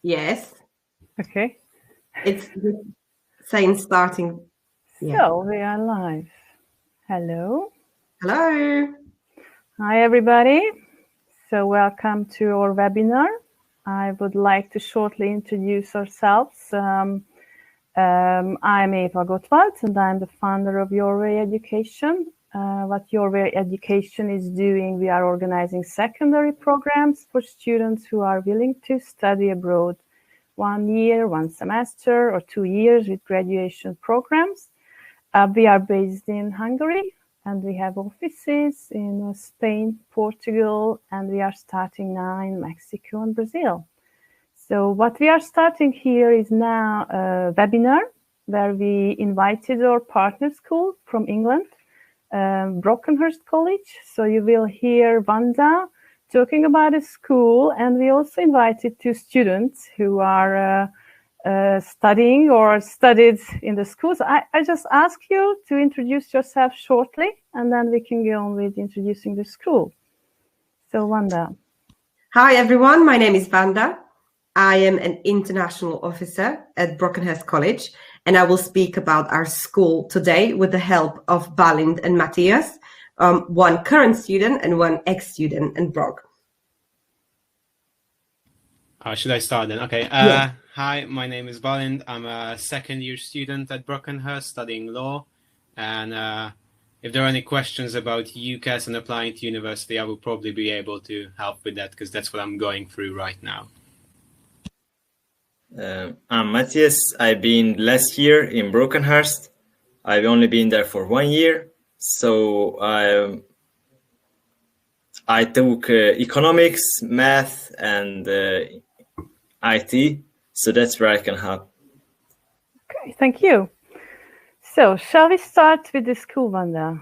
Yes. Okay. It's saying starting. Yeah. So we are live. Hello. Hello. Hi, everybody. So welcome to our webinar. I would like to shortly introduce ourselves. I'm Eva Gottwald, and I'm the founder of YOURWAY Education. What YOURWAY Education is doing, we are organizing secondary programs for students who are willing to study abroad 1 year, 1 semester, or 2 years with graduation programs. We are based in Hungary, and we have offices in Spain, Portugal, and we are starting now in Mexico and Brazil. So what we are starting here is now a webinar where we invited our partner school from England, Brockenhurst College. So you will hear Wanda talking about a school, and we also invited 2 students who are studying or studied in the schools. I just ask you to introduce yourself shortly, and then we can go on with introducing the school. So Wanda. Hi, everyone. My name is Wanda. I am an international officer at Brockenhurst College, and I will speak about our school today with the help of Balint and Matthias, one current student and one ex-student in Brock. Should I start then? Okay. Yeah. Hi, my name is Balint. I'm a second-year student at Brockenhurst studying law. And if there are any questions about UCAS and applying to university, I will probably be able to help with that because that's what I'm going through right now. I'm Matthias. I've been last year in Brockenhurst. I've only been there for 1 year. So I took economics, math, and IT. So that's where I can help. Okay, thank you. So shall we start with the school, Wanda?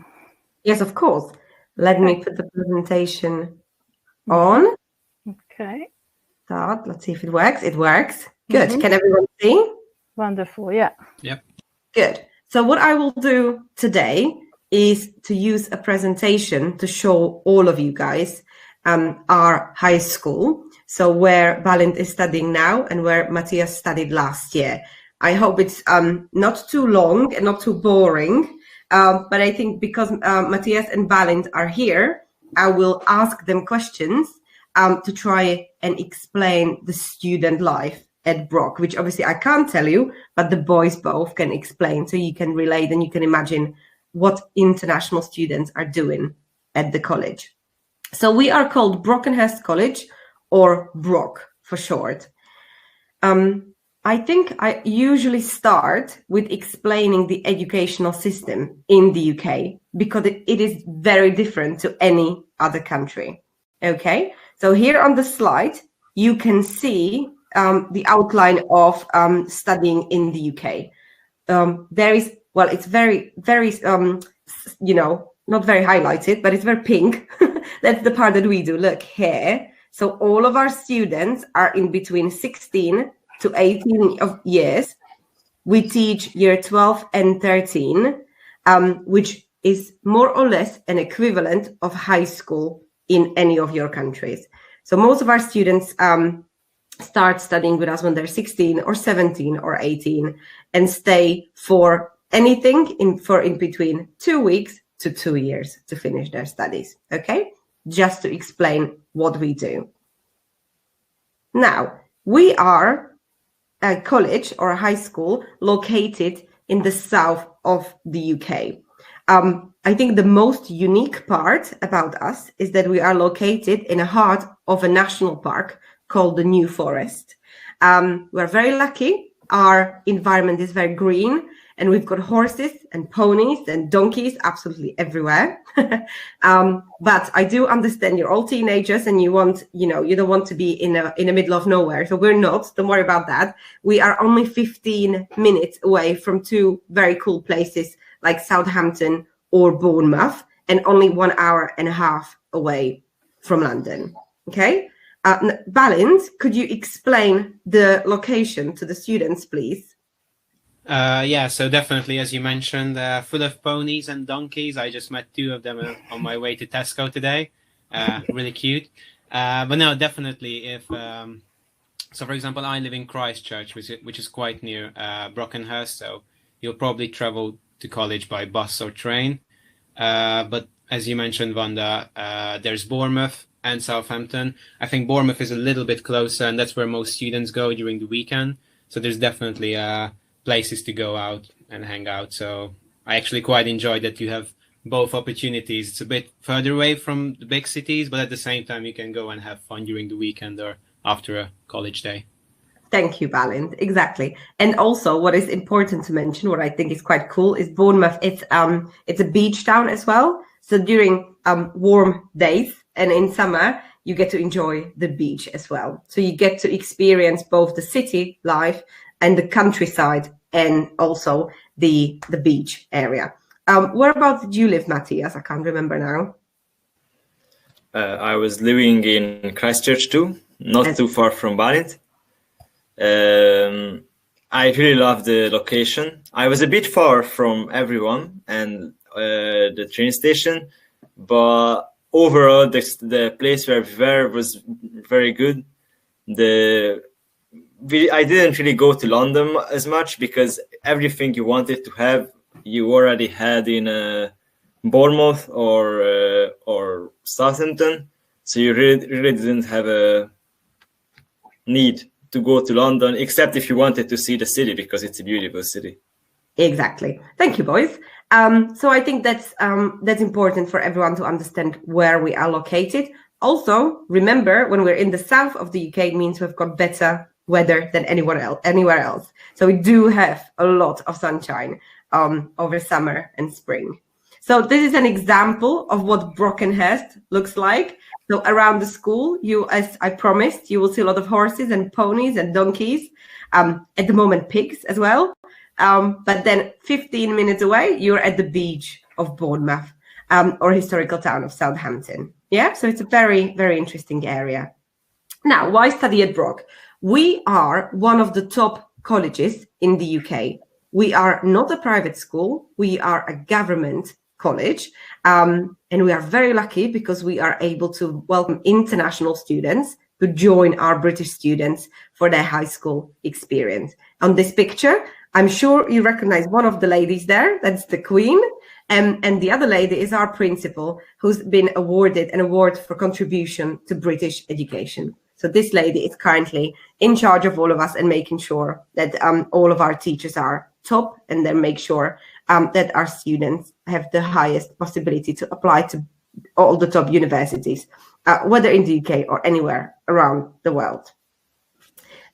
Yes, of course. Let me put the presentation on. Okay. Start. Let's see if it works. It works. Good. Can everyone see? Wonderful. Yeah. Yep. Good. So what I will do today is to use a presentation to show all of you guys our high school. So where Balint is studying now and where Matthias studied last year. I hope it's not too long and not too boring, but I think because Matthias and Balint are here, I will ask them questions to try and explain the student life at Brock, which obviously I can't tell you, but the boys both can explain, so you can relate and you can imagine what international students are doing at the college. So we are called Brockenhurst College, or Brock for short. I think I usually start with explaining the educational system in the UK because it is very different to any other country. Okay, so here on the slide, you can see the outline of studying in the UK. There is, well, it's very, very, not very highlighted, but it's very pink. That's the part that we do. Look here. So all of our students are in between 16 to 18 years. We teach year 12 and 13, which is more or less an equivalent of high school in any of your countries. So most of our students start studying with us when they're 16 or 17 or 18 and stay for anything in between 2 weeks to 2 years to finish their studies. Okay, just to explain what we do. Now, we are a college or a high school located in the south of the UK. I think the most unique part about us is that we are located in the heart of a national park called the New Forest. We're very lucky. Our environment is very green, and we've got horses and ponies and donkeys absolutely everywhere. But I do understand you're all teenagers and you don't want to be in the middle of nowhere. So we're not, don't worry about that. We are only 15 minutes away from 2 very cool places like Southampton or Bournemouth, and only 1.5 hours away from London. Okay. Balint, could you explain the location to the students, please? Yeah, so definitely, as you mentioned, full of ponies and donkeys. I just met 2 of them on my way to Tesco today. Really cute. But no, definitely, if So, for example, I live in Christchurch, which is quite near Brockenhurst. So you'll probably travel to college by bus or train. But as you mentioned, Wanda, there's Bournemouth and Southampton. I think Bournemouth is a little bit closer, and that's where most students go during the weekend. So there's definitely places to go out and hang out. So I actually quite enjoy that you have both opportunities. It's a bit further away from the big cities, but at the same time, you can go and have fun during the weekend or after a college day. Thank you, Balint. Exactly. And also what is important to mention, what I think is quite cool, is Bournemouth. It's a beach town as well. So during warm days and in summer, you get to enjoy the beach as well. So you get to experience both the city life and the countryside and also the beach area. Whereabouts did you live, Matthias? I can't remember now. I was living in Christchurch too, not too far from Balint. I really love the location. I was a bit far from everyone and the train station, but overall the place was very good. I didn't really go to London as much because everything you wanted to have, you already had in Bournemouth or Southampton, so you really didn't have a need to go to London, except if you wanted to see the city because it's a beautiful city. Exactly. Thank you, boys. So I think that's important for everyone to understand where we are located. Also, remember, when we're in the south of the UK, it means we've got better weather than anywhere else. So we do have a lot of sunshine over summer and spring. So this is an example of what Brockenhurst looks like. So around the school, as I promised, you will see a lot of horses and ponies and donkeys. At the moment, pigs as well. But then 15 minutes away, you're at the beach of Bournemouth or historical town of Southampton. Yeah, so it's a very, very interesting area. Now, why study at Brock? We are one of the top colleges in the UK. We are not a private school. We are a government college. And we are very lucky because we are able to welcome international students to join our British students for their high school experience. On this picture, I'm sure you recognize one of the ladies there. That's the Queen. And the other lady is our principal, who's been awarded an award for contribution to British education. So this lady is currently in charge of all of us and making sure that all of our teachers are top, and then make sure that our students have the highest possibility to apply to all the top universities, whether in the UK or anywhere around the world.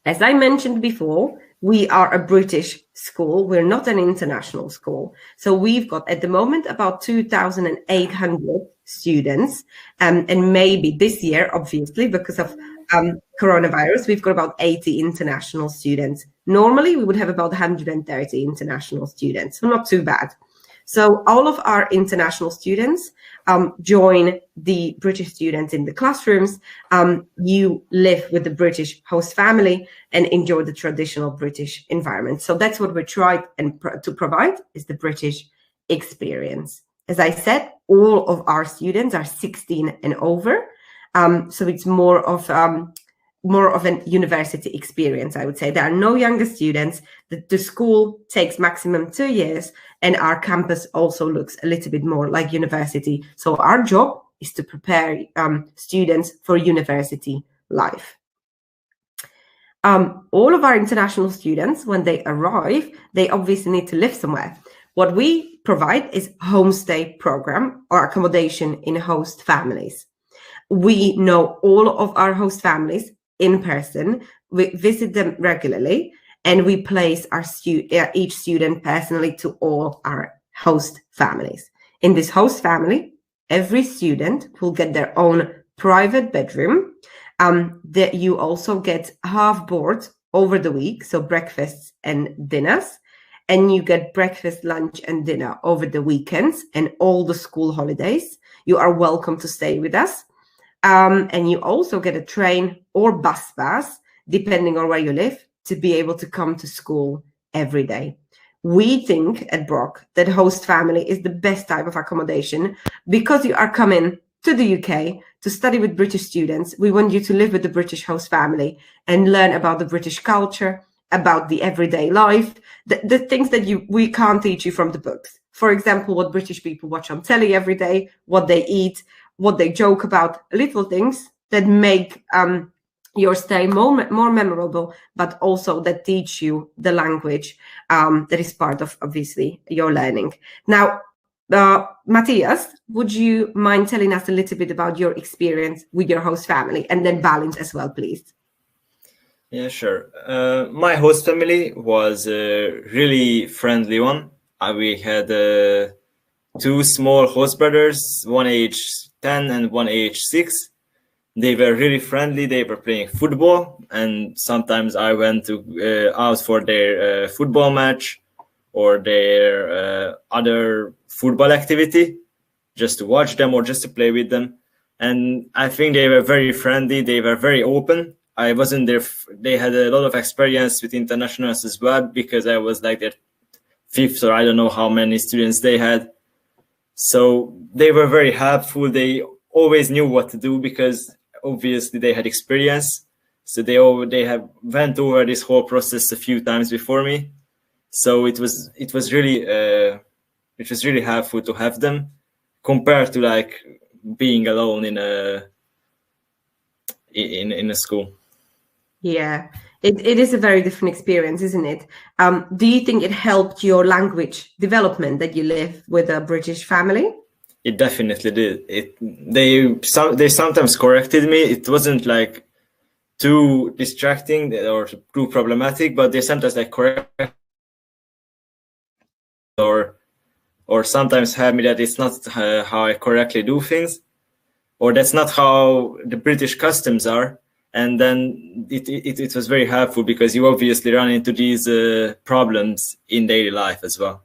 As I mentioned before, we are a British school. We're not an international school. So we've got at the moment about 2,800 students. And maybe this year, obviously, because of coronavirus, we've got about 80 international students. Normally, we would have about 130 international students, so not too bad. So all of our international students join the British students in the classrooms. You live with the British host family and enjoy the traditional British environment. So that's what we try to provide, is the British experience. As I said, all of our students are 16 and over. So it's more of an university experience, I would say. There are no younger students. The school takes maximum 2 years, and our campus also looks a little bit more like university. So our job is to prepare students for university life. All of our international students, when they arrive, they obviously need to live somewhere. What we provide is homestay program or accommodation in host families. We know all of our host families in person. We visit them regularly, and we place each student personally to all our host families. In this host family, every student will get their own private bedroom. That you also get half board over the week, so breakfasts and dinners, and you get breakfast, lunch, and dinner over the weekends and all the school holidays. You are welcome to stay with us. And you also get a train or bus pass, depending on where you live, to be able to come to school every day. We think at Brock that host family is the best type of accommodation because you are coming to the UK to study with British students. We want you to live with the British host family and learn about the British culture, about the everyday life, the things that we can't teach you from the books. For example, what British people watch on telly every day, what they eat, what they joke about, little things that make your stay more memorable, but also that teach you the language that is part of, obviously, your learning. Now, Matthias, would you mind telling us a little bit about your experience with your host family, and then Balint as well, please? Yeah, sure. My host family was a really friendly one. We had 2 small host brothers, one age 10 and one age 6. They were really friendly. They were playing football, and sometimes I went to out for their football match or their other football activity, just to watch them or just to play with them. And I think they were very friendly. They were very open. I wasn't there. They had a lot of experience with internationals as well, because I was like their 5th, or I don't know how many students they had. So they were very helpful. They always knew what to do, because obviously they had experience. So they have went over this whole process a few times before me. So it was really helpful to have them, compared to like being alone in a school. Yeah, it is a very different experience, isn't it? Do you think it helped your language development that you live with a British family? It definitely did. They sometimes corrected me. It wasn't like too distracting or too problematic, but they sometimes like correct or sometimes help me that it's not how I correctly do things, or that's not how the British customs are. And then it was very helpful, because you obviously run into these problems in daily life as well.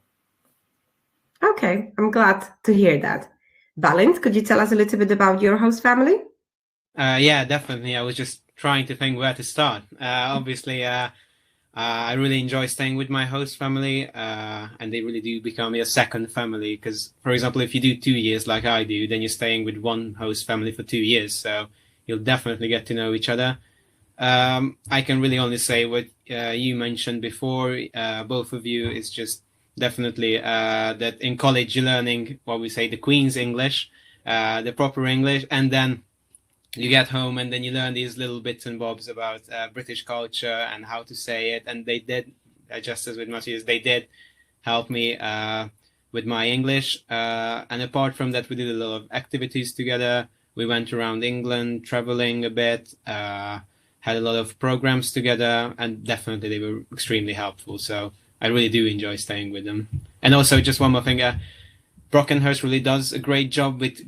Okay, I'm glad to hear that. Balint, could you tell us a little bit about your host family? Yeah, definitely. I was just trying to think where to start. Obviously, I really enjoy staying with my host family, and they really do become your second family. Because, for example, if you do 2 years like I do, then you're staying with one host family for 2 years. So you'll definitely get to know each other. I can really only say what you mentioned before, both of you, is just definitely that in college you're learning what we say the Queen's English, the proper English, and then you get home and then you learn these little bits and bobs about British culture and how to say it. And they did, just as with Matthias, they did help me with my English. And apart from that, we did a lot of activities together. We went around England, traveling a bit, had a lot of programs together, and definitely they were extremely helpful. So I really do enjoy staying with them. And also, just one more thing, Brockenhurst really does a great job with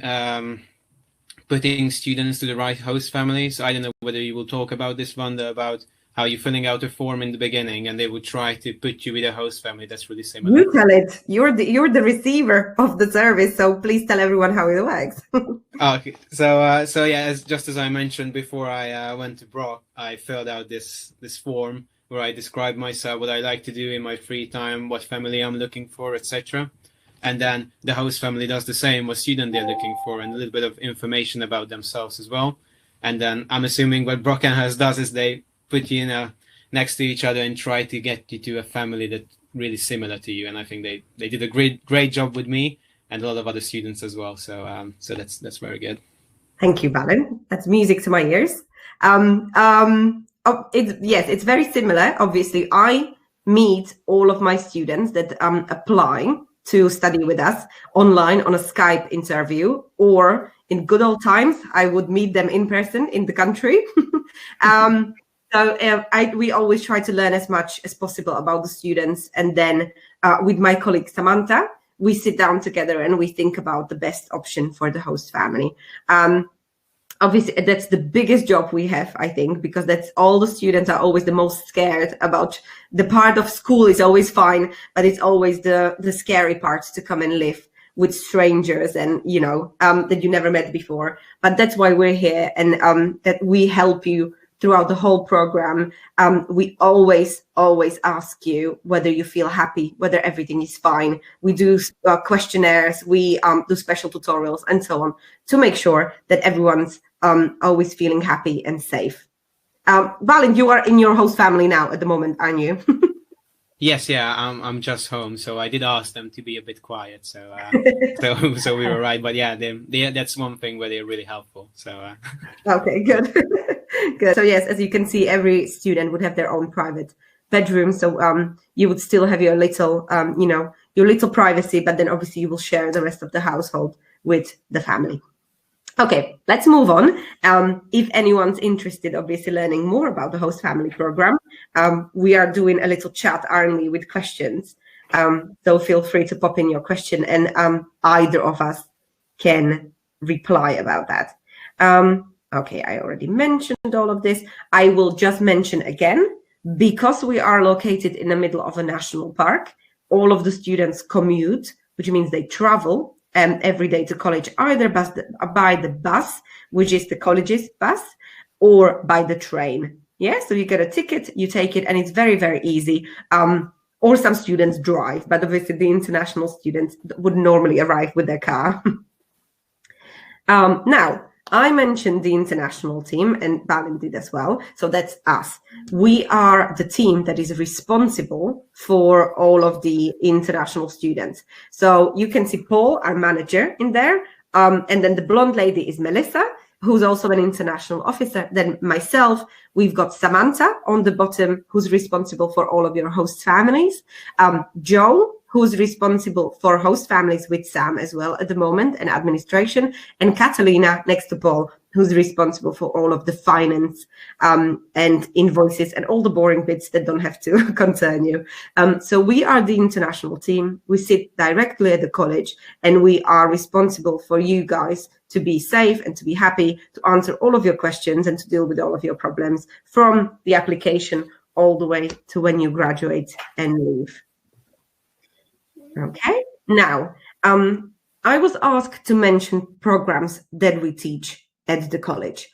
putting students to the right host family. So I don't know whether you will talk about this, Wanda, about how you're filling out a form in the beginning and they will try to put you with a host family that's really similar. You tell it. You're the receiver of the service, so please tell everyone how it works. Okay, so yeah, just as I mentioned before, I went to Brock. I filled out this form where I describe myself, what I like to do in my free time, what family I'm looking for, etc. And then the host family does the same, what student they're looking for, and a little bit of information about themselves as well. And then I'm assuming what Brockenhurst does is they put you next to each other and try to get you to a family that's really similar to you. And I think they did a great job with me and a lot of other students as well. So so that's very good. Thank you, Balin. That's music to my ears. It's very similar. Obviously, I meet all of my students that applying to study with us online on a Skype interview, or in good old times, I would meet them in person in the country. We always try to learn as much as possible about the students. And then with my colleague Samantha, we sit down together and we think about the best option for the host family. Obviously, that's the biggest job we have, I think, because that's all the students are always the most scared about. The part of school is always fine, but it's always the scary part to come and live with strangers and, that you never met before. But that's why we're here, and that we help you throughout the whole program. We always ask you whether you feel happy, whether everything is fine. We do questionnaires, we do special tutorials and so on to make sure that everyone's always feeling happy and safe. Balint, you are in your host family now at the moment, aren't you? Yes, yeah, I'm just home, so I did ask them to be a bit quiet, so so we were right. But yeah, that's one thing where they're really helpful. So okay, good, good. So yes, as you can see, every student would have their own private bedroom, so you would still have your little, your little privacy, but then obviously you will share the rest of the household with the family. Okay, let's move on. If anyone's interested, obviously, learning more about the host family program, we are doing a little chat, aren't we, with questions. So feel free to pop in your question, and either of us can reply about that. Okay, I already mentioned all of this. I will just mention again, because we are located in the middle of a national park, all of the students commute, which means they travel every day to college, either by the bus, which is the college's bus, or by the train. Yeah, so you get a ticket, you take it, and it's very, very easy. Or some students drive, but obviously the international students would normally arrive with their car. Now, I mentioned the international team, and Balint did as well. So that's us. We are the team that is responsible for all of the international students. So you can see Paul, our manager, in there. And then the blonde lady is Melissa, who's also an international officer. Then myself, we've got Samantha on the bottom, who's responsible for all of your host families. Joe, who's responsible for host families with Sam as well at the moment, and administration, and Catalina next to Paul, who's responsible for all of the finance and invoices and all the boring bits that don't have to concern you. So we are the international team. We sit directly at the college, and we are responsible for you guys to be safe and to be happy, to answer all of your questions and to deal with all of your problems from the application all the way to when you graduate and leave. Okay, now, I was asked to mention programs that we teach at the college.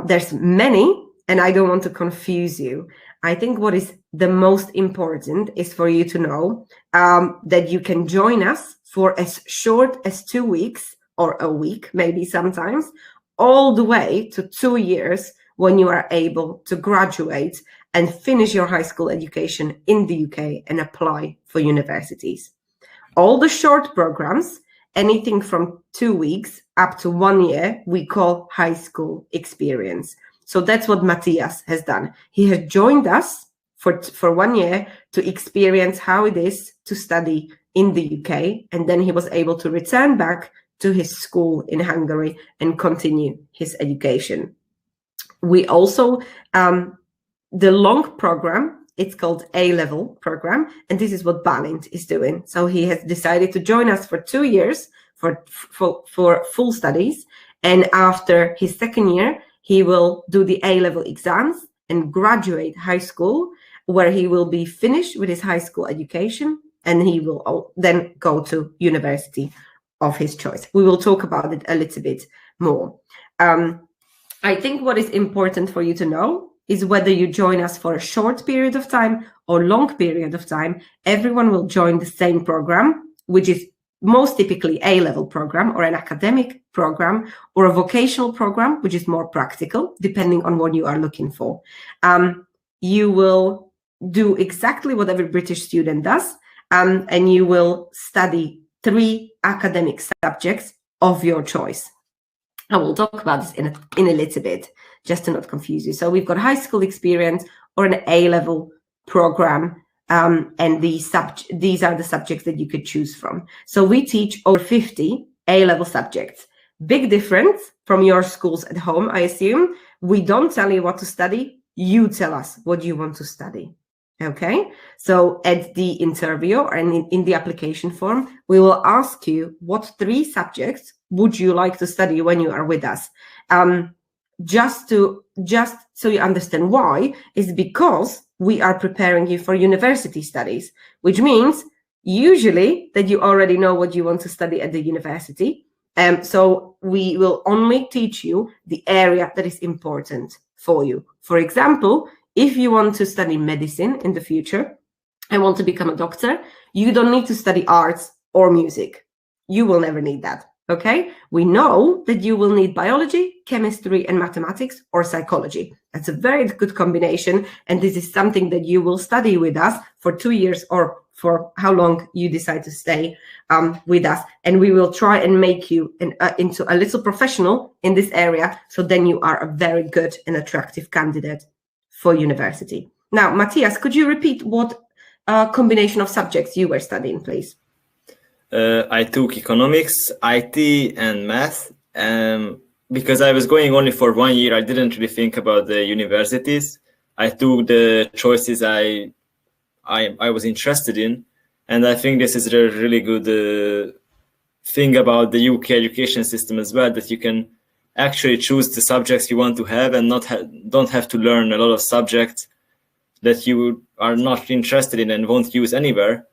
There's many, and I don't want to confuse you. I think what is the most important is for you to know that you can join us for as short as 2 weeks or a week, maybe sometimes, all the way to 2 years when you are able to graduate and finish your high school education in the UK and apply for universities. All the short programs, anything from 2 weeks up to 1 year, we call high school experience. So that's what Matthias has done. He has joined us for 1 year to experience how it is to study in the UK, and then he was able to return back to his school in Hungary and continue his education. We also, the long program, it's called A-level program, and this is what Balint is doing. So he has decided to join us for 2 years for full studies, and after his second year, he will do the A-level exams and graduate high school, where he will be finished with his high school education, and he will then go to university of his choice. We will talk about it a little bit more. I think what is important for you to know is whether you join us for a short period of time or long period of time, everyone will join the same program, which is most typically A-level program or an academic program or a vocational program, which is more practical, depending on what you are looking for. You will do exactly what every British student does, and you will study 3 academic subjects of your choice. I will talk about this in a little bit, just to not confuse you. So we've got high school experience or an A-level program, and these are the subjects that you could choose from. So we teach over 50 A-level subjects. Big difference from your schools at home, I assume. We don't tell you what to study. You tell us what you want to study. Okay, so at the interview or in the application form, we will ask you what 3 subjects would you like to study when you are with us. Just so you understand why, is because we are preparing you for university studies, which means usually that you already know what you want to study at the university. So we will only teach you the area that is important for you. For example, if you want to study medicine in the future and want to become a doctor, you don't need to study arts or music. You will never need that. Okay, we know that you will need biology, chemistry, and mathematics or psychology. That's a very good combination. And this is something that you will study with us for 2 years or for how long you decide to stay with us. And we will try and make you into a little professional in this area. So then you are a very good and attractive candidate for university. Now, Matthias, could you repeat what combination of subjects you were studying, please? I took economics, IT, and math. Because I was going only for 1 year, I didn't really think about the universities. I took the choices I was interested in, and I think this is a really good thing about the UK education system as well, that you can actually choose the subjects you want to have and don't have to learn a lot of subjects that you are not interested in and won't use anywhere,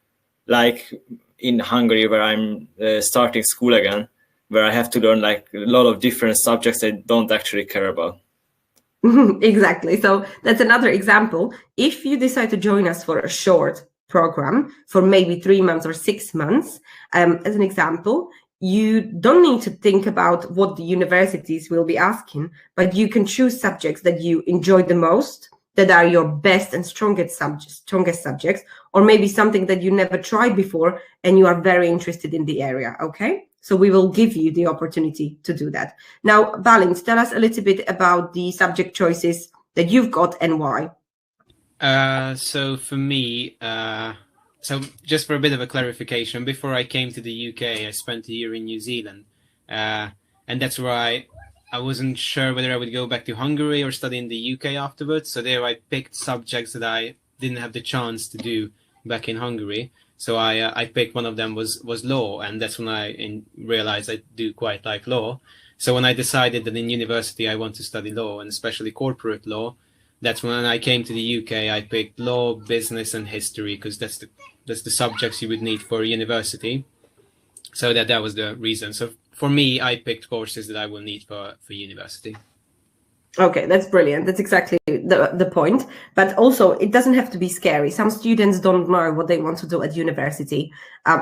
like in Hungary, where I'm starting school again, where I have to learn like a lot of different subjects I don't actually care about. Exactly. So that's another example. If you decide to join us for a short program for maybe 3 months or 6 months, as an example, you don't need to think about what the universities will be asking, but you can choose subjects that you enjoy the most, that are your best and strongest subjects, or maybe something that you never tried before and you are very interested in the area, okay? So we will give you the opportunity to do that. Now, Balint, tell us a little bit about the subject choices that you've got and why. So for me, so just for a bit of a clarification, before I came to the UK, I spent a year in New Zealand. And that's where I wasn't sure whether I would go back to Hungary or study in the UK afterwards. So there I picked subjects that I didn't have the chance to do back in Hungary. So I picked one of them was law, and that's when I realized I do quite like law. So when I decided that in university I want to study law, and especially corporate law, that's when I came to the UK. I picked law, business, and history, because that's the subjects you would need for university. So that was the reason. So for me, I picked courses that I will need for university. Okay, that's brilliant. That's exactly the point. But also, it doesn't have to be scary. Some students don't know what they want to do at university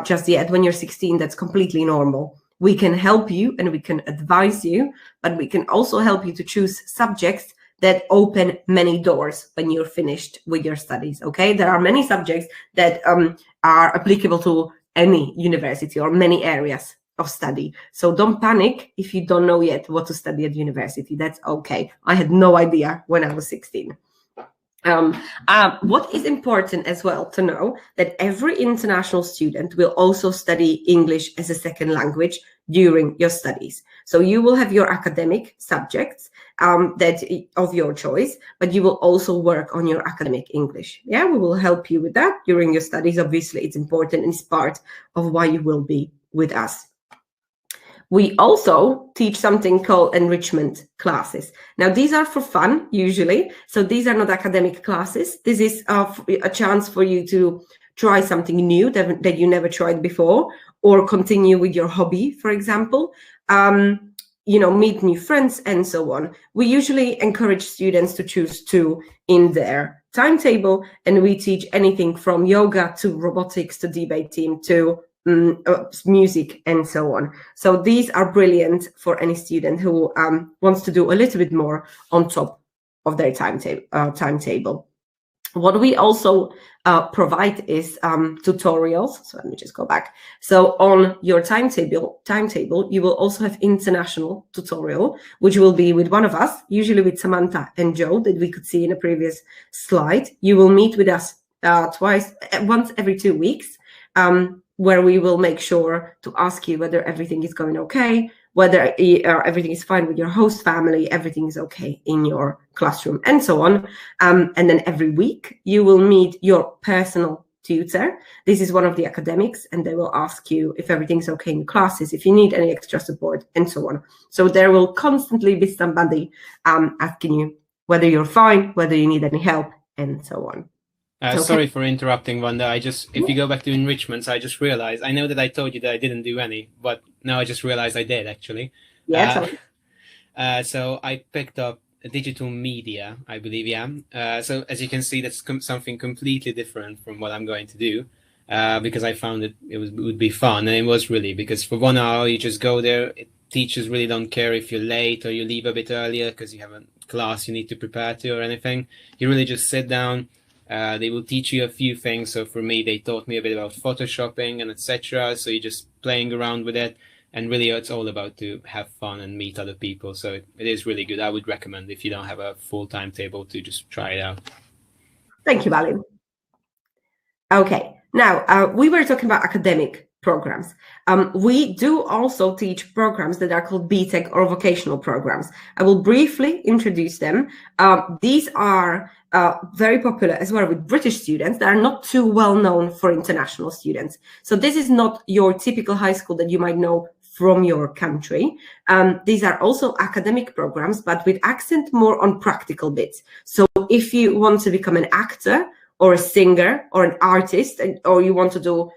just yet. When you're 16, that's completely normal. We can help you and we can advise you, but we can also help you to choose subjects that open many doors when you're finished with your studies, okay? There are many subjects that are applicable to any university or many areas of study. So don't panic if you don't know yet what to study at university. That's okay. I had no idea when I was 16. What is important as well to know that every international student will also study English as a second language during your studies. So you will have your academic subjects that of your choice, but you will also work on your academic English. Yeah, we will help you with that during your studies. Obviously, it's important and it's part of why you will be with us. We also teach something called enrichment classes. Now, these are for fun, usually. So these are not academic classes. This is a chance for you to try something new that you never tried before, or continue with your hobby, for example, meet new friends and so on. We usually encourage students to choose 2 in their timetable, and we teach anything from yoga to robotics to debating to music and so on. So these are brilliant for any student who wants to do a little bit more on top of their timetable. What we also provide is tutorials. So let me just go back. So on your timetable, you will also have international tutorial, which will be with one of us, usually with Samantha and Joe, that we could see in a previous slide. You will meet with us once every 2 weeks, where we will make sure to ask you whether everything is going okay, whether everything is fine with your host family, everything is okay in your classroom, and so on. And then every week you will meet your personal tutor. This is one of the academics, and they will ask you if everything's okay in classes, if you need any extra support, and so on. So there will constantly be somebody asking you whether you're fine, whether you need any help, and so on. Okay. Sorry for interrupting, Wanda. If you go back to enrichments, I just realized, I know that I told you that I didn't do any, but now I just realized I did, actually. Yeah. So I picked up digital media, I believe. Yeah. So as you can see, that's something completely different from what I'm going to do, because I found it would be fun, and it was really, because for 1 hour you just go there. Teachers really don't care if you're late or you leave a bit earlier because you have a class you need to prepare to or anything. You really just sit down. They will teach you a few things. So for me, they taught me a bit about photoshopping and etc. So you're just playing around with it. And really, it's all about to have fun and meet other people. So it is really good. I would recommend, if you don't have a full timetable, to just try it out. Thank you, Balin. Okay, now we were talking about academic programs. We do also teach programs that are called BTEC or vocational programs. I will briefly introduce them. These are very popular as well with British students that are not too well known for international students. So this is not your typical high school that you might know from your country. These are also academic programs, but with accent more on practical bits. So if you want to become an actor or a singer or an artist, or you want to do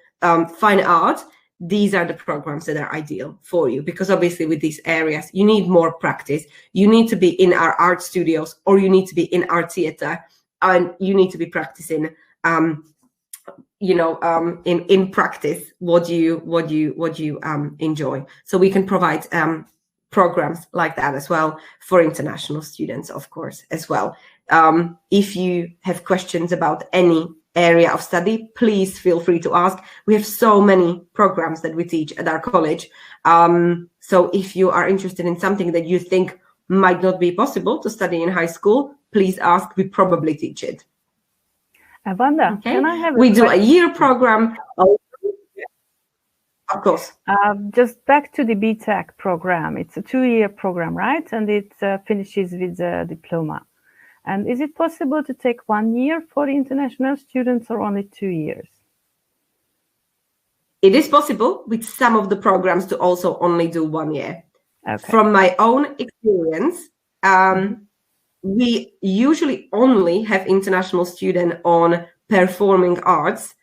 fine art, these are the programs that are ideal for you, because obviously with these areas, you need more practice. You need to be in our art studios, or you need to be in our theater, and you need to be practicing in practice what you enjoy. So we can provide programs like that as well for international students, of course, as well. If you have questions about any area of study, please feel free to ask. We have so many programs that we teach at our college. So if you are interested in something that you think might not be possible to study in high school, please ask. We probably teach it. Wanda, okay. Can I have we do a year program. Of course. Just back to the BTEC program. It's a 2-year program, right? And it finishes with a diploma. And is it possible to take 1 year for international students, or only 2 years? It is possible with some of the programs to also only do 1 year. Okay. From my own experience, we usually only have international student on performing arts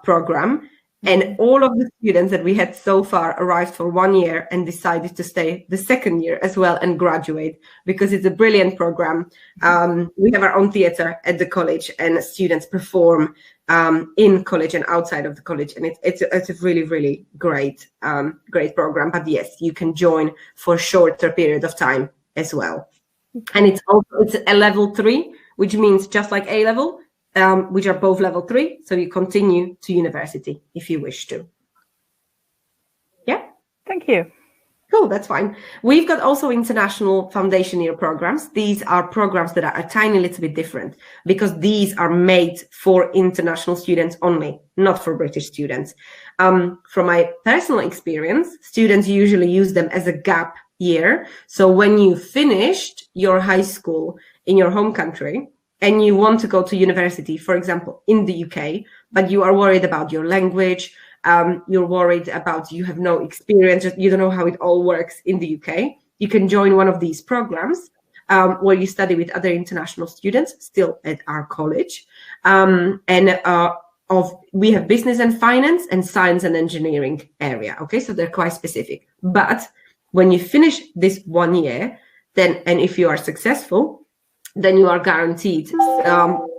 program. And all of the students that we had so far arrived for 1 year and decided to stay the second year as well and graduate, because it's a brilliant program. We have our own theater at the college, and students perform in college and outside of the college. And it's a really, really great program. But yes, you can join for a shorter period of time as well. And it's a level 3, which means just like A level, which are both level 3. So you continue to university if you wish to. Yeah. Thank you. Cool, that's fine. We've got also international foundation year programs. These are programs that are a tiny little bit different, because these are made for international students only, not for British students. From my personal experience, students usually use them as a gap year. So when you finished your high school in your home country, and you want to go to university, for example, in the UK, but you are worried about your language, you're worried about you have no experience, you don't know how it all works in the UK, you can join one of these programs where you study with other international students still at our college. We have business and finance and science and engineering area. Okay, so they're quite specific. But when you finish this 1 year, then, and if you are successful, then you are guaranteed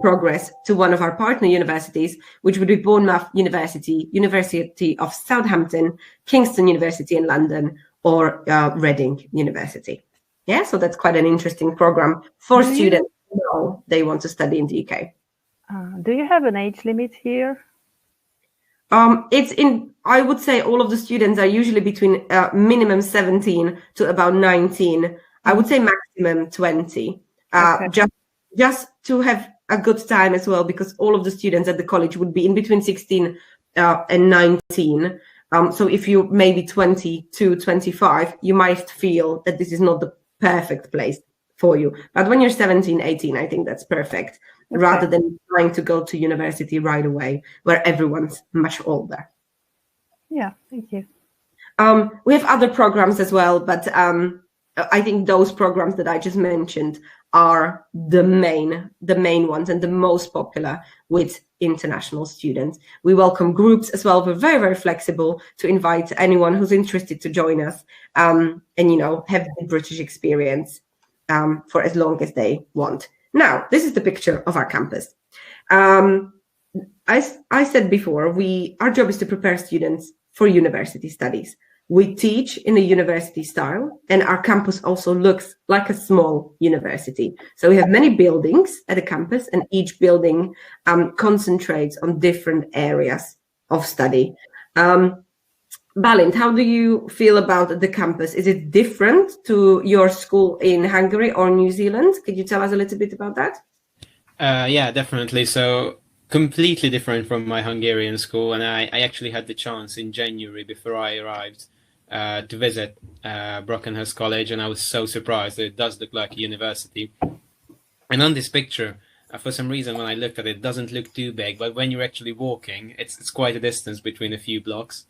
progress to one of our partner universities, which would be Bournemouth University, University of Southampton, Kingston University in London, or Reading University. Yeah, so that's quite an interesting program for students who know they want to study in the UK. Do you have an age limit here? I would say all of the students are usually between minimum 17 to about 19. I would say maximum 20. Okay. Just to have a good time as well, because all of the students at the college would be in between 16 and 19. So if you maybe 22, 25, you might feel that this is not the perfect place for you. But when you're 17, 18, I think that's perfect, okay, rather than trying to go to university right away where everyone's much older. Yeah, thank you. We have other programs as well, but I think those programs that I just mentioned are the main ones and the most popular with international students. We welcome groups as well. We're very, very flexible to invite anyone who's interested to join us and, have the British experience. for as long as they want. Now, this is the picture of our campus. I said before, our job is to prepare students for university studies. We teach in a university style, and our campus also looks like a small university. So we have many buildings at the campus, and each building concentrates on different areas of study. Balint, how do you feel about the campus? Is it different to your school in Hungary or New Zealand? Could you tell us a little bit about that? Yeah, definitely. So completely different from my Hungarian school, and I actually had the chance in January before I arrived to visit Brockenhurst College, and I was so surprised that it does look like a university. And on this picture, for some reason, when I looked at it, it doesn't look too big, but when you're actually walking, it's quite a distance between a few blocks.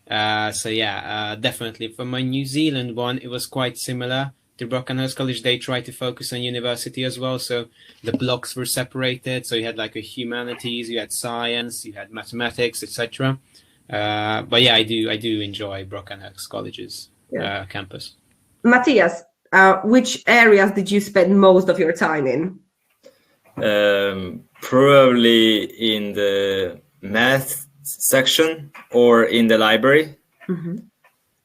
So yeah, definitely. For my New Zealand one, it was quite similar to Brockenhurst College. They tried to focus on university as well, so the blocks were separated. So you had like a humanities, you had science, you had mathematics, etc. But yeah, I do enjoy Brockenhurst College's campus. Matthias, which areas did you spend most of your time in? Probably in the math section or in the library. Mm-hmm.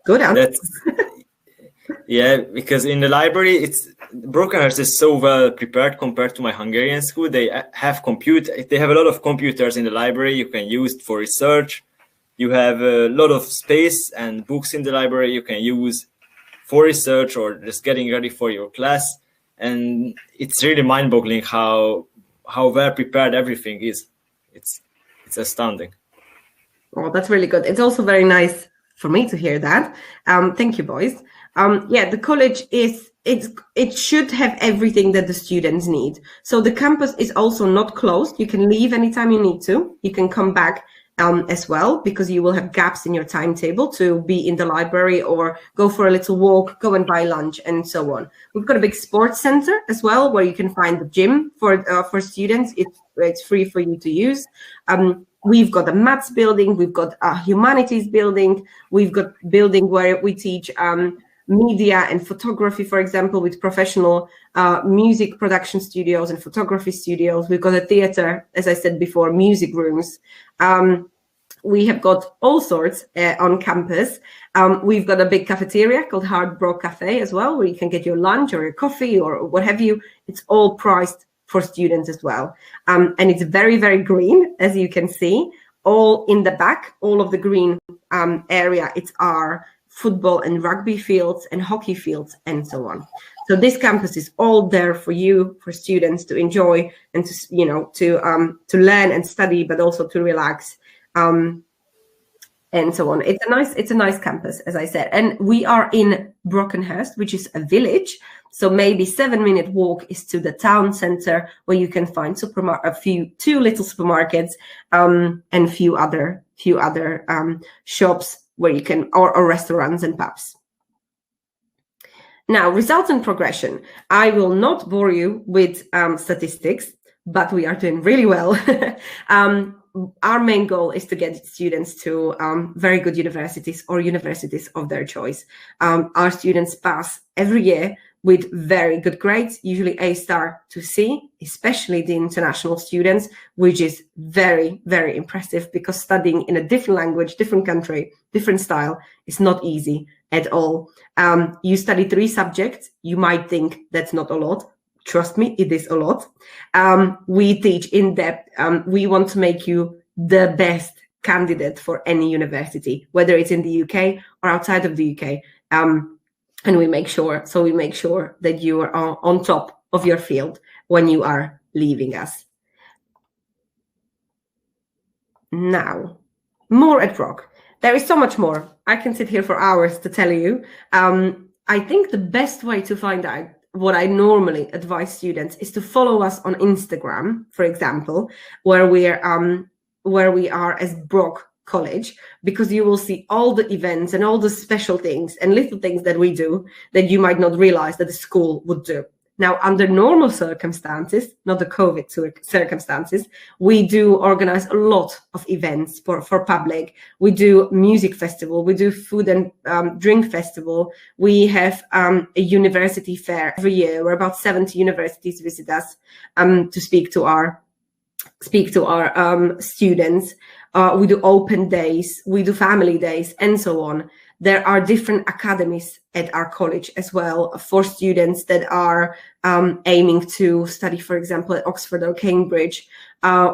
Good answer. Yeah, because in the library, Brockenhurst is so well prepared compared to my Hungarian school. They have a lot of computers in the library you can use for research. You have a lot of space and books in the library you can use for research or just getting ready for your class. And it's really mind-boggling how well prepared everything is. It's astounding. Oh, that's really good. It's also very nice for me to hear that. Thank you, boys. Yeah, the college it should have everything that the students need. So the campus is also not closed. You can leave anytime you need to. You can come back as well, because you will have gaps in your timetable to be in the library or go for a little walk, go and buy lunch, and so on. We've got a big sports center as well, where you can find the gym for students. It's free for you to use. We've got a maths building, we've got a humanities building, we've got building where we teach media and photography, for example, with professional music production studios and photography studios. We've got a theater, as I said before, music rooms. We have got all sorts on campus. We've got a big cafeteria called Hard Brock Cafe as well, where you can get your lunch or your coffee or what have you. It's all priced for students as well. And it's very, very green, as you can see. All in the back, all of the green area, it's our football and rugby fields and hockey fields and so on. So this campus is all there for you, for students to enjoy and to learn and study, but also to relax and so on. It's a nice campus, as I said. And we are in Brockenhurst, which is a village. So maybe 7-minute walk is to the town center, where you can find two little supermarkets and few other shops where you can, or restaurants and pubs. Now, results and progression. I will not bore you with statistics, but we are doing really well. Our main goal is to get students to very good universities or universities of their choice. Our students pass every year with very good grades, usually A* to C, especially the international students, which is very, very impressive, because studying in a different language, different country, different style is not easy at all. You study 3 subjects. You might think that's not a lot. Trust me, it is a lot. We teach in depth. We want to make you the best candidate for any university, whether it's in the UK or outside of the UK. And we make sure that you are on top of your field when you are leaving us. Now, more at Brock. There is so much more. I can sit here for hours to tell you. I think the best way to find out what I normally advise students is to follow us on Instagram, for example, where we are as Brock College, because you will see all the events and all the special things and little things that we do that you might not realize that the school would do. Now, under normal circumstances, not the COVID circumstances, we do organize a lot of events for public. We do music festival, we do food and drink festival. We have a university fair every year where about 70 universities visit us to speak to our students. We do open days, we do family days, and so on. There are different academies at our college as well for students that are aiming to study, for example, at Oxford or Cambridge.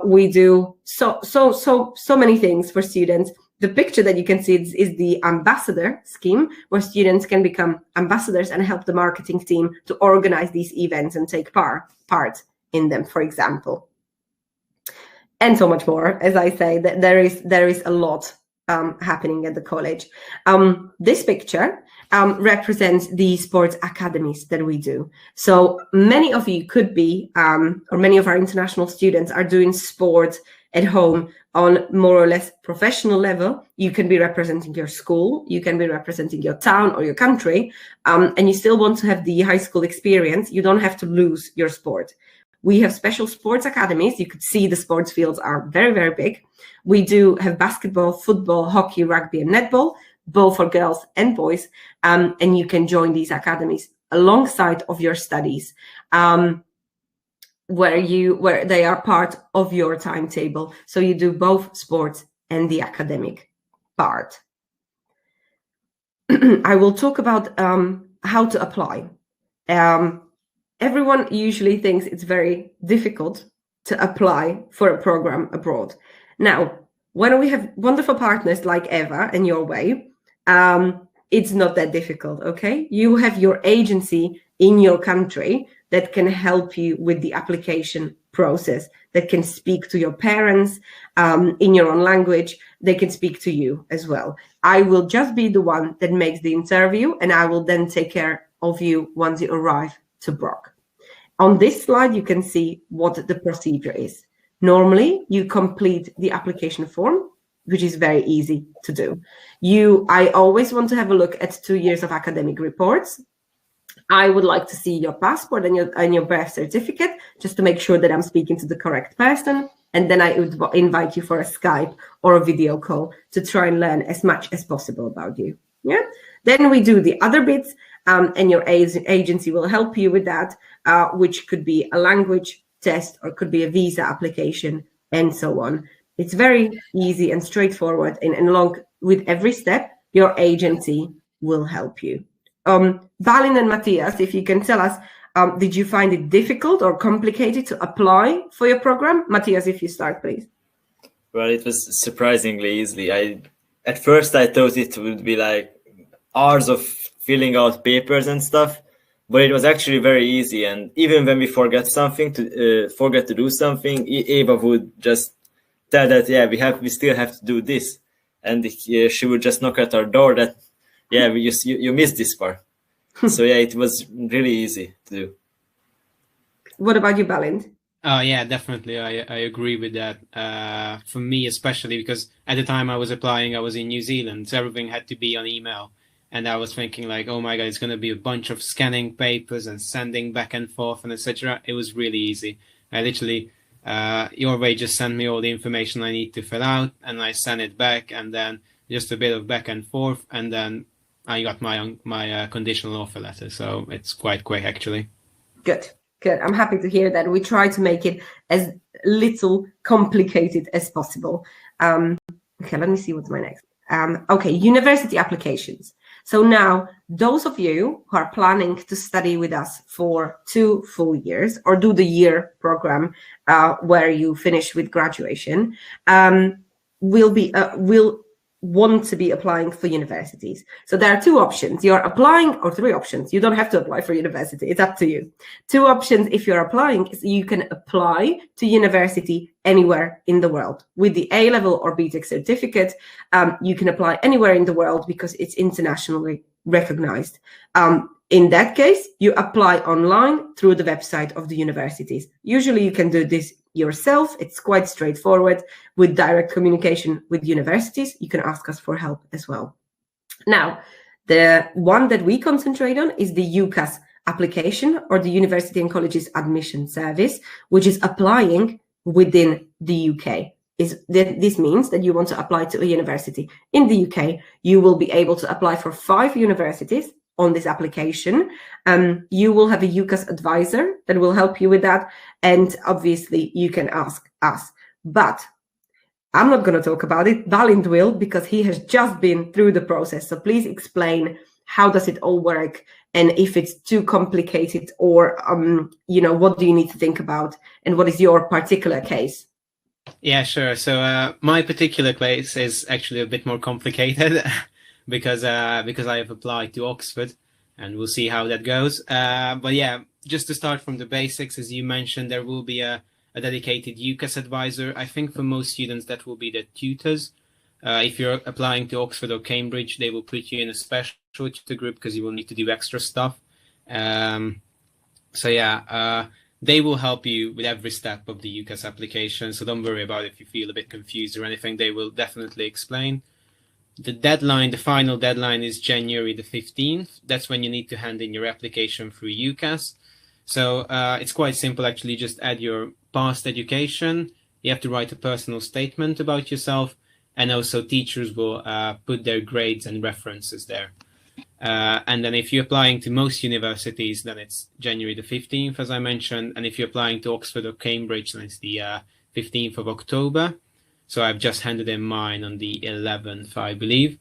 We do so many things for students. The picture that you can see is the ambassador scheme, where students can become ambassadors and help the marketing team to organize these events and take part in them, for example. And so much more. As I say, that there is a lot happening at the college. This picture represents the sports academies that we do. So many of you could be, or many of our international students are doing sport at home on more or less professional level. You can be representing your school, you can be representing your town or your country, and you still want to have the high school experience. You don't have to lose your sport. We have special sports academies. You could see the sports fields are very, very big. We do have basketball, football, hockey, rugby, and netball, both for girls and boys. And you can join these academies alongside of your studies, where they are part of your timetable. So you do both sports and the academic part. I will talk about how to apply. Everyone usually thinks it's very difficult to apply for a program abroad. Now, when we have wonderful partners like Eva and YOURWAY, it's not that difficult, okay? You have your agency in your country that can help you with the application process, that can speak to your parents in your own language. They can speak to you as well. I will just be the one that makes the interview, and I will then take care of you once you arrive to Brock. On this slide, you can see what the procedure is. Normally, you complete the application form, which is very easy to do. I always want to have a look at 2 years of academic reports. I would like to see your passport and your birth certificate, just to make sure that I'm speaking to the correct person. And then I would invite you for a Skype or a video call to try and learn as much as possible about you. Yeah. Then we do the other bits, and your agency will help you with that, which could be a language test or could be a visa application and so on. It's very easy and straightforward, and along with every step, your agency will help you. Balin and Matthias, if you can tell us, did you find it difficult or complicated to apply for your program? Matthias, if you start, please. Well, it was surprisingly easy. At first I thought it would be like hours of filling out papers and stuff, but it was actually very easy. And even when we forget to do something, Eva would just tell that we still have to do this, and she would just knock at our door that you missed this part. So it was really easy to do. What about you, Balint? Yeah, definitely. I agree with that. For me, especially because at the time I was applying, I was in New Zealand, so everything had to be on email. And I was thinking like, oh my God, it's going to be a bunch of scanning papers and sending back and forth and etc. It was really easy. I literally, YOURWAY just sent me all the information I need to fill out, and I sent it back, and then just a bit of back and forth, and then I got my conditional offer letter. So it's quite quick, actually. Good. I'm happy to hear that. We try to make it as little complicated as possible. Okay, let me see what's my next. Okay, university applications. So now, those of you who are planning to study with us for 2 full years or do the year program where you finish with graduation, will want to be applying for universities. So there are 2 options. You're applying, or 3 options. You don't have to apply for university. It's up to you. 2 options if you're applying is you can apply to university anywhere in the world. With the A-level or BTEC certificate, you can apply anywhere in the world because it's internationally recognized. In that case, you apply online through the website of the universities. Usually you can do this yourself. It's quite straightforward with direct communication with universities. You can ask us for help as well. Now, the one that we concentrate on is the Ucas application, or the University and Colleges Admission Service, which is applying within the UK. This means that you want to apply to a university in the UK, you will be able to apply for 5 universities on this application. You will have a Ucas advisor that will help you with that, and obviously you can ask us. But I'm not going to talk about it. Balint will, because he has just been through the process. So please explain, how does it all work, and if it's too complicated, or what do you need to think about, and what is your particular case? Yeah, sure. So my particular case is actually a bit more complicated because I have applied to Oxford, and we'll see how that goes. But yeah, just to start from the basics, as you mentioned, there will be a dedicated Ucas advisor. I think for most students that will be the tutors. If you're applying to Oxford or Cambridge, they will put you in a special tutor group because you will need to do extra stuff. They will help you with every step of the Ucas application. So don't worry about if you feel a bit confused or anything. They will definitely explain. The final deadline is January the 15th. That's when you need to hand in your application through Ucas. So it's quite simple, actually. Just add your past education. You have to write a personal statement about yourself. And also teachers will put their grades and references there. And then if you're applying to most universities, then it's January the 15th, as I mentioned. And if you're applying to Oxford or Cambridge, then it's the 15th of October. So I've just handed in mine on the 11th, I believe.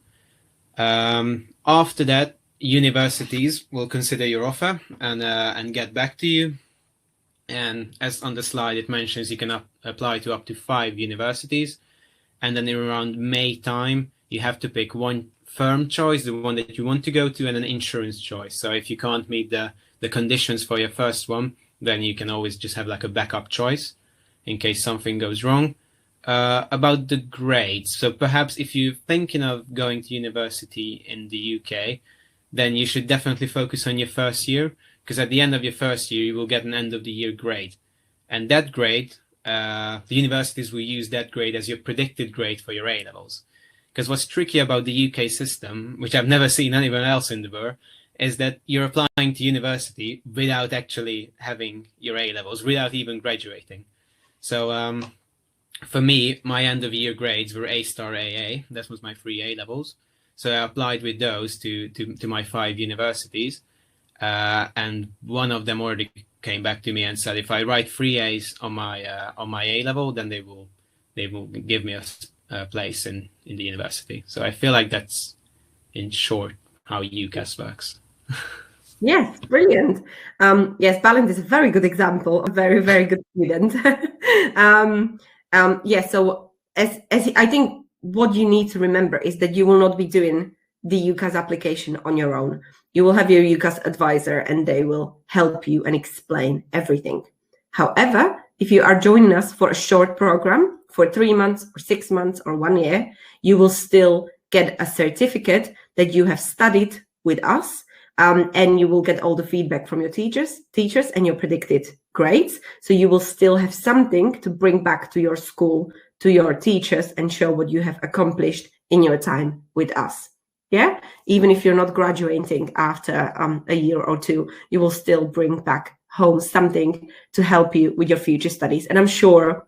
After that, universities will consider your offer and get back to you. And as on the slide it mentions, you can apply to up to 5 universities. And then around May time, you have to pick one firm choice, the one that you want to go to, and an insurance choice. So if you can't meet the conditions for your first one, then you can always just have like a backup choice in case something goes wrong. About the grades. So perhaps if you're thinking of going to university in the UK, then you should definitely focus on your first year, because at the end of your first year, you will get an end of the year grade. And that grade, the universities will use that grade as your predicted grade for your A-levels. Because what's tricky about the UK system, which I've never seen anywhere else in the world, is that you're applying to university without actually having your A-levels, without even graduating. So for me, my end of year grades were A-star AA. That was my 3 A-levels. So I applied with those to my 5 universities. And one of them already came back to me and said, if I write 3 A's on my A-level, then they will give me a place in the university. So I feel like that's, in short, how UCAS works. Yes, brilliant. Yes, Balint is a very good example, a very, very good student. So as I think what you need to remember is that you will not be doing the UCAS application on your own. You will have your UCAS advisor, and they will help you and explain everything. However, if you are joining us for a short program for 3 months or 6 months or 1 year, you will still get a certificate that you have studied with us, and you will get all the feedback from your teachers and your predicted grades. So you will still have something to bring back to your school, to your teachers, and show what you have accomplished in your time with us. Yeah, even if you're not graduating after a year or 2, you will still bring back home something to help you with your future studies. And I'm sure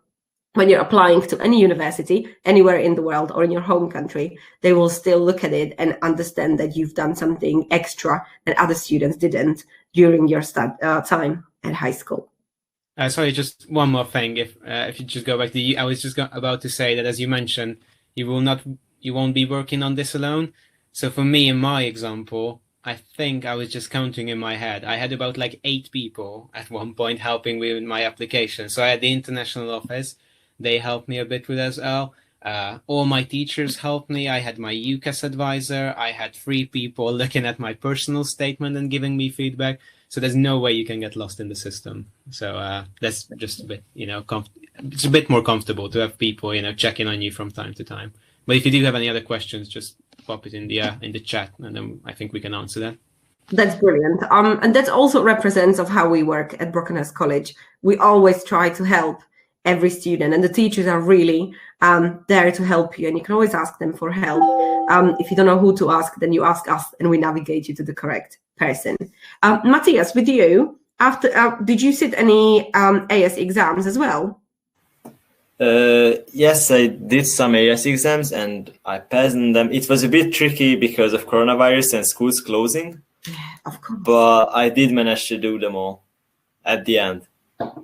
when you're applying to any university anywhere in the world or in your home country, they will still look at it and understand that you've done something extra that other students didn't during your time at high school. Sorry, just one more thing. If you just go back to, I was just about to say that, as you mentioned, you won't be working on this alone. So for me, in my example, I think I was just counting in my head. I had about like 8 people at one point helping me with my application. So I had the international office. They helped me a bit with as well. All my teachers helped me. I had my UCAS advisor. I had 3 people looking at my personal statement and giving me feedback. So there's no way you can get lost in the system. So that's just a bit, it's a bit more comfortable to have people, checking on you from time to time. But if you do have any other questions, just pop it in the chat, and then I think we can answer that. That's brilliant. And that also represents of how we work at Brockenhurst College. We always try to help every student, and the teachers are really there to help you, and you can always ask them for help. If you don't know who to ask, then you ask us and we navigate you to the correct person. Matthias, with you, did you sit any AS exams as well? Yes, I did some AS exams and I passed them. It was a bit tricky because of coronavirus and schools closing. Yeah, of course. But I did manage to do them all at the end.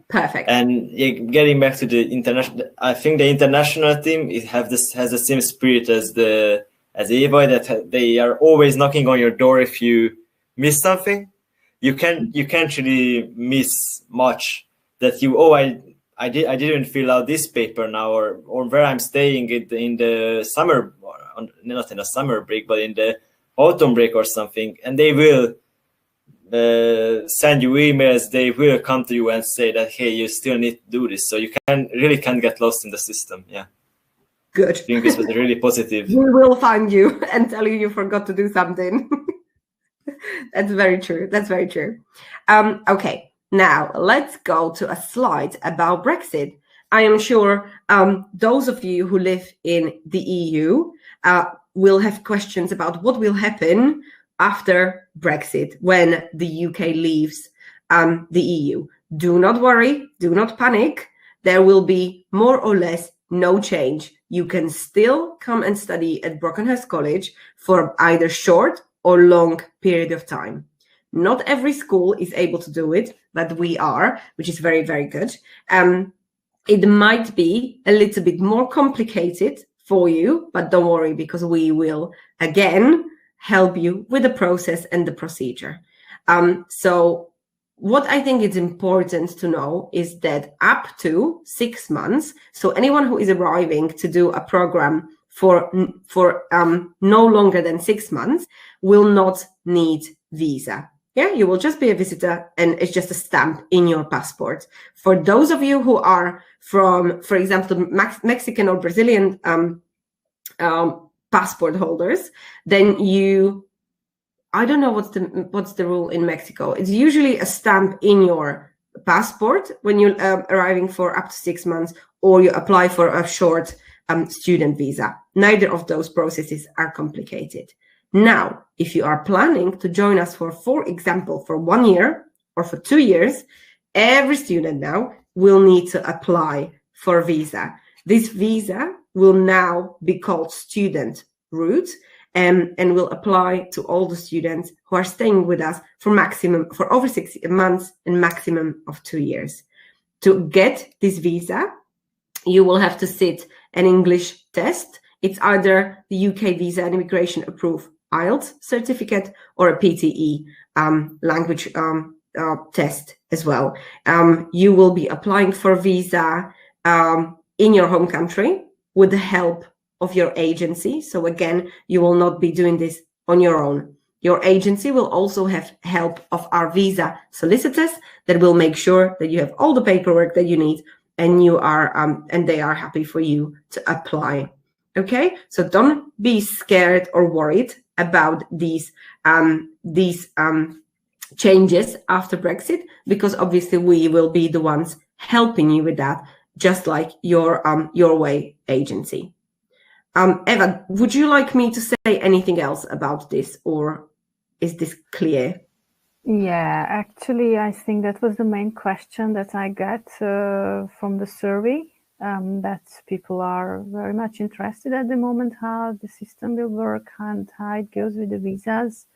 Perfect. And getting back to the international, I think the international team has the same spirit as YOURWAY, that they are always knocking on your door if you miss something. You can't really miss much. That I didn't fill out this paper now, or where I'm staying in the summer, not in a summer break, but in the autumn break or something, and they will send you emails. They will come to you and say that, hey, you still need to do this. So you really can't get lost in the system. Yeah. Good. I think this was really positive. We will find you and tell you forgot to do something. That's very true. That's very true. Okay, now let's go to a slide about Brexit. I am sure those of you who live in the EU will have questions about what will happen after Brexit when the UK leaves the EU. Do not worry, do not panic. There will be more or less no change. You can still come and study at Brockenhurst College for either short or long period of time. Not every school is able to do it, but we are, which is very, very good. It might be a little bit more complicated for you, but don't worry, because we will, again, help you with the process and the procedure. So what I think is important to know is that up to 6 months, so anyone who is arriving to do a program for no longer than 6 months will not need visa. Yeah, you will just be a visitor and it's just a stamp in your passport. For those of you who are from, for example, Mexican or Brazilian passport holders, then I don't know what's the rule in Mexico. It's usually a stamp in your passport when you're arriving for up to 6 months, or you apply for a short student visa. Neither of those processes are complicated. Now, if you are planning to join us for example, for 1 year or for 2 years, every student now will need to apply for a visa. This visa will now be called student route and will apply to all the students who are staying with us for over 6 months and maximum of 2 years. To get this visa, you will have to sit an English test. It's either the UK Visa and Immigration Approved IELTS certificate or a PTE language test as well. You will be applying for a visa in your home country with the help of your agency. So again, you will not be doing this on your own. Your agency will also have help of our visa solicitors that will make sure that you have all the paperwork that you need and you are and they are happy for you to apply. Okay, so don't be scared or worried about these changes after Brexit, because obviously we will be the ones helping you with that, just like your YOURWAY agency. Eva, would you like me to say anything else about this, or is this clear? Yeah, actually, I think that was the main question that I got from the survey, that people are very much interested at the moment how the system will work and how it goes with the visas.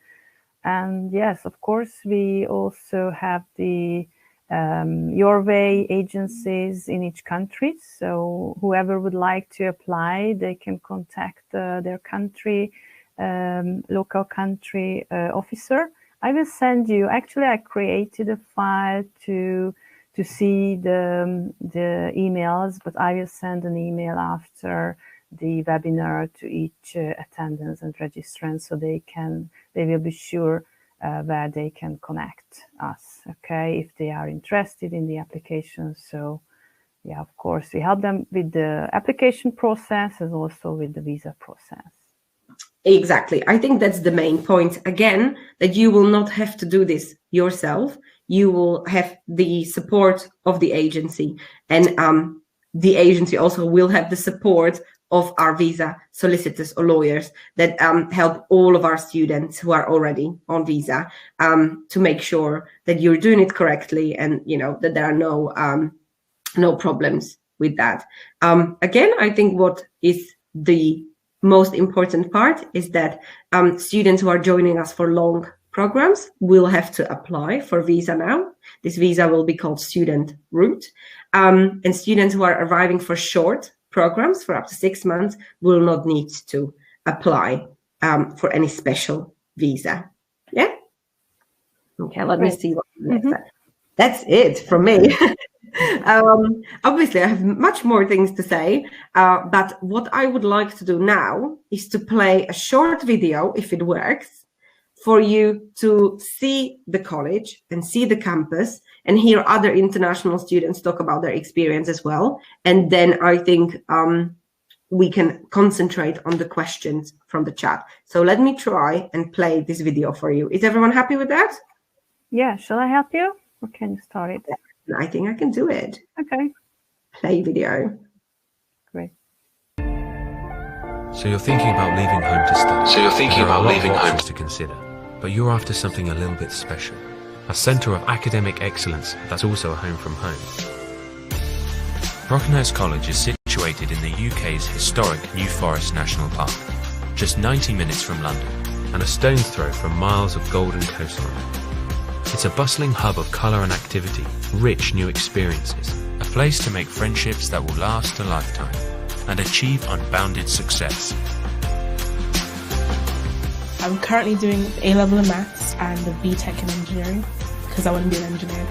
And yes, of course, we also have the YOURWAY agencies in each country. So whoever would like to apply, they can contact their country, local country officer. I will send you, actually I created a file to see the emails, but I will send an email after the webinar to each attendance and registrant, so they will be sure where they can connect us, okay, if they are interested in the application. So yeah, of course, we help them with the application process and also with the visa process. Exactly. I think that's the main point, again, that you will not have to do this yourself. You will have the support of the agency. And the agency also will have the support of our visa solicitors or lawyers that help all of our students who are already on visa to make sure that you're doing it correctly, and that there are no problems with that. Again, I think what is the most important part is that students who are joining us for long programs will have to apply for visa now. This visa will be called student route. And students who are arriving for short programs for up to 6 months will not need to apply for any special visa. Yeah? Okay, let me see what next. That's it from me. Obviously, I have much more things to say, but what I would like to do now is to play a short video, if it works, for you to see the college and see the campus and hear other international students talk about their experience as well. And then I think we can concentrate on the questions from the chat. So let me try and play this video for you. Is everyone happy with that? Yeah, shall I help you? Or can you start it? I think I can do it. Okay. Play video. Great. So you're thinking about leaving home to study. So you're thinking about leaving home to consider, but you're after something a little bit special. A centre of academic excellence that's also a home from home. Brockenhurst College is situated in the UK's historic New Forest National Park, just 90 minutes from London, and a stone's throw from miles of golden coastline. It's a bustling hub of colour and activity, rich new experiences, a place to make friendships that will last a lifetime, and achieve unbounded success. I'm currently doing A-level in maths and a BTEC in engineering because I want to be an engineer.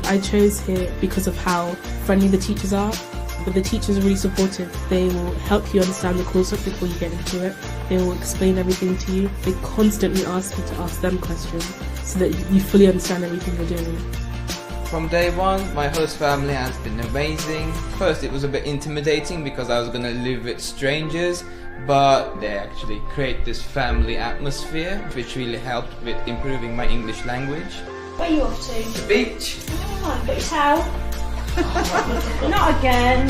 I chose here because of how friendly the teachers are. But the teachers are really supportive. They will help you understand the course before you get into it. They will explain everything to you. They constantly ask you to ask them questions so that you fully understand everything you're doing. From day one, my host family has been amazing. First it was a bit intimidating because I was going to live with strangers, but they actually create this family atmosphere which really helped with improving my English language. Where are you off to? The beach. Come on, got your towel? Not again.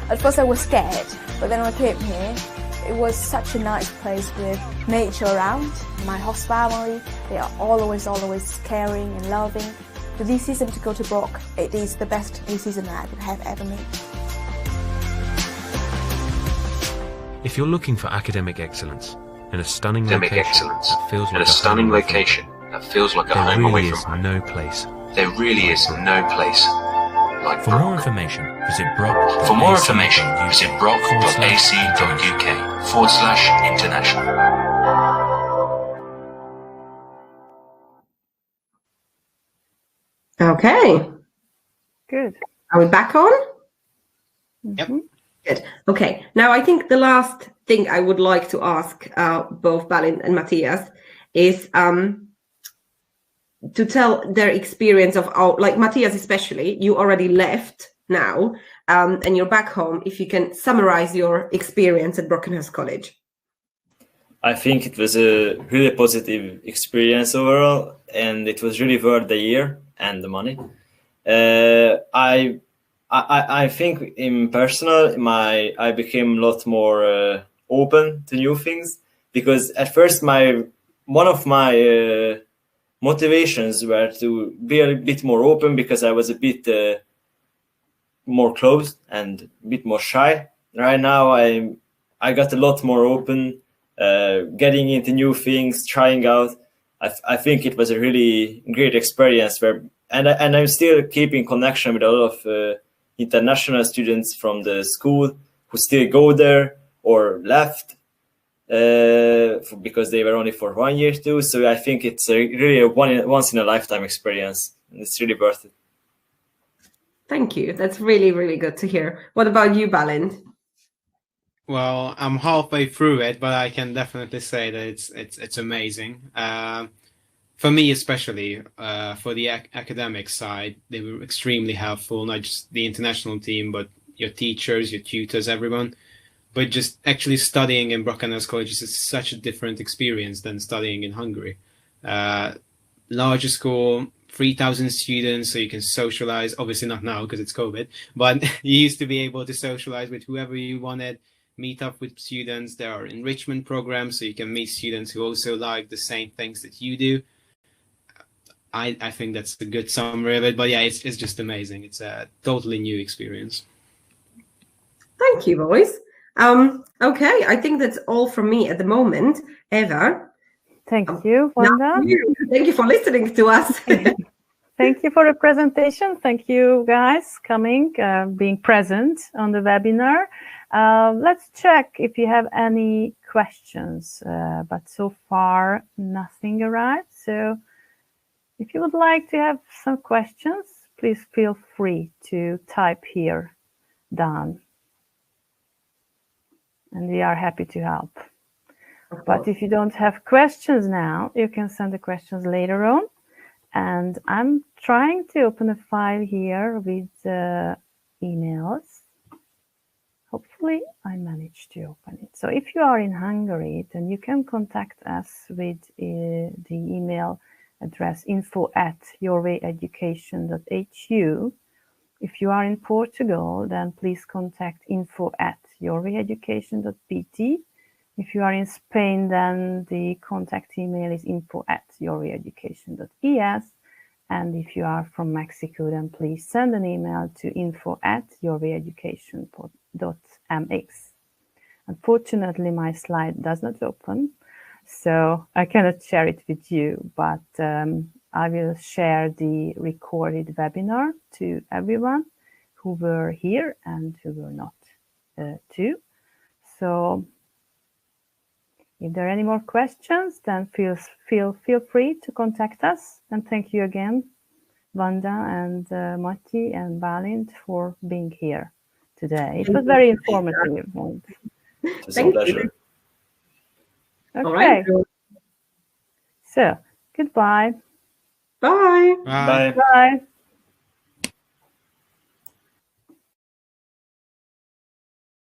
At first I was scared, but then when I came here, it was such a nice place with nature around. My host family, they are always caring and loving. For this season to go to Brock, it is the best new season I have ever made. If you're looking for academic excellence in a stunning location that feels like a home away from home, there really is no place like For Brock. more information, visit Brock. For more information, visit brock.ac.uk/international. Okay. Good. Are we back on? Yep. Good. Okay. Now, I think the last thing I would like to ask both Balint and Matthias is to tell their experience of, like Matthias especially, you already left now and you're back home. If you can summarize your experience at Brockenhurst College. I think it was a really positive experience overall, and it was really worth the year and the money. I think in personal, I became a lot more open to new things, because at first one of my motivations were to be a bit more open, because I was a bit more closed and a bit more shy. Right now, I got a lot more open, getting into new things, trying out. I think it was a really great experience and I'm still keeping connection with a lot of international students from the school who still go there or left because they were only for 1 year too. So I think it's really a once in a lifetime experience, and it's really worth it. Thank you. That's really, really good to hear. What about you, Balint? Well, I'm halfway through it, but I can definitely say that it's amazing. For me, especially for the academic side, they were extremely helpful. Not just the international team, but your teachers, your tutors, everyone. But just actually studying in Brockenhurst College is such a different experience than studying in Hungary. Larger school, 3,000 students, so you can socialize. Obviously not now because it's COVID, but you used to be able to socialize with whoever you wanted, meet up with students. There are enrichment programs, so you can meet students who also like the same things that you do. I think that's a good summary of it, but yeah, it's just amazing. It's a totally new experience. Thank you, boys. Okay, I think that's all from me at the moment. Eva. Thank you, Wanda. Thank you for listening to us. Thank you for the presentation. Thank you, guys, coming, being present on the webinar. Let's check if you have any questions, but so far nothing arrived. So if you would like to have some questions, please feel free to type here down. And we are happy to help. But if you don't have questions now, you can send the questions later on. And I'm trying to open a file here with emails. Hopefully I managed to open it. So if you are in Hungary, then you can contact us with the email address info@yourwayeducation.hu. If you are in Portugal, then please contact info@yourwayeducation.pt. If you are in Spain, then the contact email is info@yourwayeducation.es. And if you are from Mexico, then please send an email to info@yourwayeducation.mx. Unfortunately, my slide does not open, so I cannot share it with you, but I will share the recorded webinar to everyone who were here and who were not too. So if there are any more questions, then feel free to contact us. And thank you again, Wanda and Matti and Balint, for being here today. It was very informative. It's a pleasure. Okay. All right. So, goodbye. Bye. Bye. Bye.